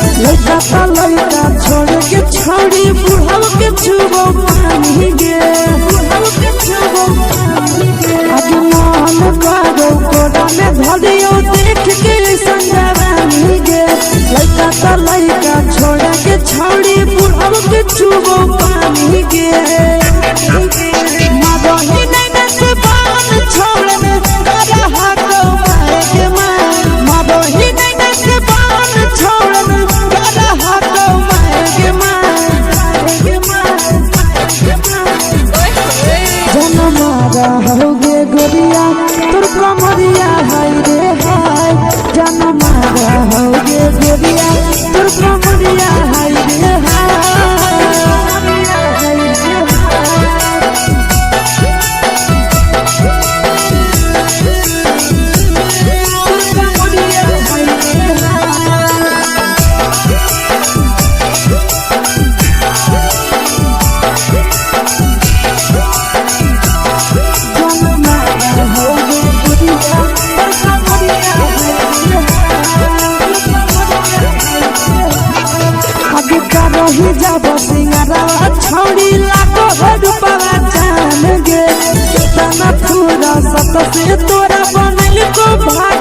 लड़का छोड़ के छोड़ी बुढ़ाव के छुबो पानी गे आज मन करो कोड़ा में धरियो देख के संजवानी गे लड़का छोड़ के छोड़ी बुढ़ाव के छुबो पानी गे मादही नहीं से बान छोड़ में रहा तो माए के मां मादही नहीं से बान छोड़ में रहा तो माए के मां जनमारा होगे गोरिया तोर कमरिया हाय रे हाय जनमारा होगे गोरिया तोर कमरिया हाय रे हाय ही जब सिंगारा छोड़ी लाखों रुपया जान गे कितना पूरा सत से तोरा बनल को भाई